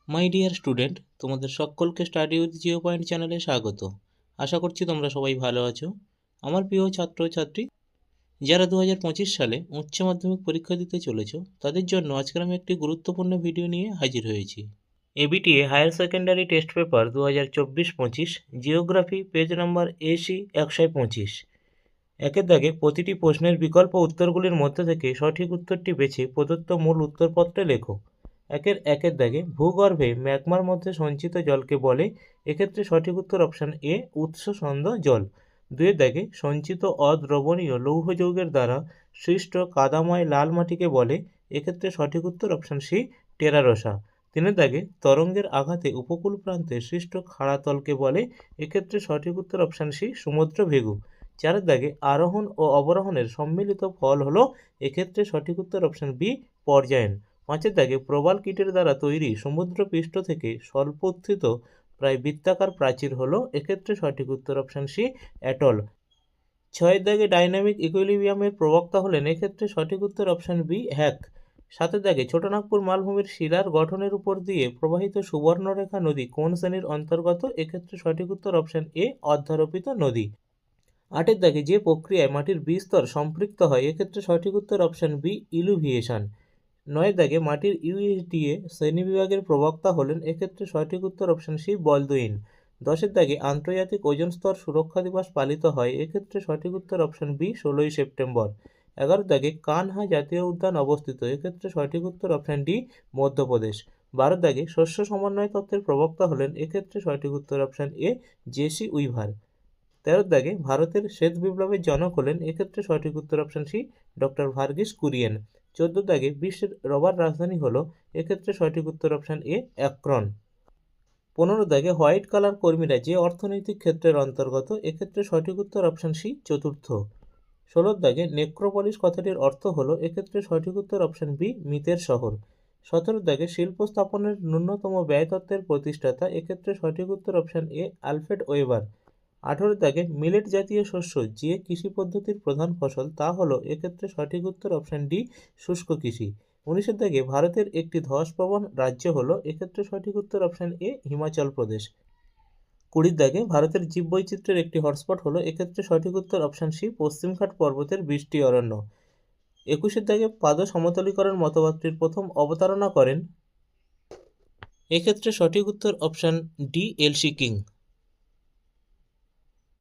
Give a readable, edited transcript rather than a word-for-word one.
My dear student, তোমাদের সকলকে study with zero point চ্যানেলে স্বাগত। আশা করছি তোমরা সবাই ভালো আছো। আমার প্রিয় ছাত্রছাত্রী, যারা 2025 সালে উচ্চ মাধ্যমিক পরীক্ষা দিতে চলেছ, তাদের জন্য আজকের আমি একটি গুরুত্বপূর্ণ ভিডিও নিয়ে হাজির হয়েছি। ABTA higher secondary test paper 2024-25, geography, page number AC 125। একের দাগে প্রতিটি প্রশ্নের বিকল্প উত্তরগুলির মধ্যে থেকে সঠিক উত্তরটি বেছে প্রদত্ত মূল উত্তরপত্রে লেখো। একের দাগে ভূগর্ভে ম্যাগমার মধ্যে সঞ্চিত জলকে বলে। এক্ষেত্রে সঠিক উত্তর অপশান এ, উৎসসন্দ জল। দুয়ের দাগে সঞ্চিত অদ্রবণীয় লৌহ যৌগের দ্বারা সৃষ্ট কাদাময় লাল মাটিকে বলে। এক্ষেত্রে সঠিক উত্তর অপশান সি, টেরারোসা। তিনের দাগে তরঙ্গের আঘাতে উপকূল প্রান্তে সৃষ্ট খাড়াতলকে বলে। এক্ষেত্রে সঠিক উত্তর অপশান সি, সমুদ্র ভেগু। চারের দাগে আরোহণ ও অবরোহণের সম্মিলিত ফল হলো। এক্ষেত্রে সঠিক উত্তর অপশান বি, পর্যায়ন। পাঁচের দাগে প্রবাল কীটের দ্বারা তৈরি সমুদ্র পৃষ্ঠ থেকে স্বল্প উত্থিত প্রায় বৃত্তাকার প্রাচীর হলো। এক্ষেত্রে সঠিক উত্তর অপশান সি, অ্যাটল। ছয়ের দাগে ডাইনামিক ইকুইলিব্রিয়ামের প্রবক্তা হলেন। এক্ষেত্রে সঠিক উত্তর অপশান বি, হ্যাক। সাতের দাগে ছোটনাগপুর মালভূমির শিলার গঠনের উপর দিয়ে প্রবাহিত সুবর্ণরেখা নদী কোন শ্রেণীর অন্তর্গত? এক্ষেত্রে সঠিক উত্তর অপশান এ, অধ্যারোপিত নদী। আটের দাগে যে প্রক্রিয়ায় মাটির বিস্তর সম্পৃক্ত হয়? এক্ষেত্রে সঠিক উত্তর অপশান বি, ইলুভিয়েশন। নয়ের দাগে মাটির ইউএসডিএ শ্রেণীবিভাগের প্রবক্তা হলেন। এক্ষেত্রে সঠিক উত্তর অপশান সি, বলদুইন। দশের দাগে আন্তর্জাতিক ওজোন স্তর সুরক্ষা দিবস পালিত হয়? এক্ষেত্রে সঠিক উত্তর অপশান বি, 16ই সেপ্টেম্বর। 11 দাগে কানহা জাতীয় উদ্যান অবস্থিত? এক্ষেত্রে সঠিক উত্তর অপশান ডি, মধ্যপ্রদেশ। 12 দাগে শস্য সমন্বয় তত্ত্বের প্রবক্তা হলেন। এক্ষেত্রে সঠিক উত্তর অপশান এ, জেসি উইভার। 13 দাগে ভারতের শ্বেত বিপ্লবের জনক হলেন। এক্ষেত্রে সঠিক উত্তর option C, doctor Verghese Kurien. 14 দাগে বিশ্বের রবার রাজধানী হলো। এক্ষেত্রে সঠিক উত্তর অপশান এ, অ্যাক্রন। 15 দাগে হোয়াইট কালার কর্মীরা যে অর্থনৈতিক ক্ষেত্রের অন্তর্গত? এক্ষেত্রে সঠিক উত্তর অপশান সি, চতুর্থ। 16 দাগে নেক্রোপলিস কথাটির অর্থ হলো। এক্ষেত্রে সঠিক উত্তর অপশান বি, মৃতের শহর। 17 দাগে শিল্প স্থাপনের ন্যূনতম ব্যয় তত্ত্বের প্রতিষ্ঠাতা? এক্ষেত্রে সঠিক উত্তর অপশান এ, আলফ্রেড ওয়েবার। 18 দাগে মিলেট জাতীয় শস্য যে কৃষি পদ্ধতির প্রধান ফসল তা হলো? এক্ষেত্রে সঠিক উত্তর অপশান ডি, শুষ্ক কৃষি। 19 দাগে ভারতের একটি ধসপ্রবণ রাজ্য হলো? এক্ষেত্রে সঠিক উত্তর অপশান এ, হিমাচল প্রদেশ। 20 দাগে ভারতের জীববৈচিত্র্যের একটি হটস্পট হলো? এক্ষেত্রে সঠিক উত্তর অপশান সি, পশ্চিমঘাট পর্বতের বৃষ্টি অরণ্য। 21 দাগে পাদ সমতলীকরণ মতবাদটির প্রথম অবতারণা করেন? এক্ষেত্রে সঠিক উত্তর অপশান ডি, এলসি কিং।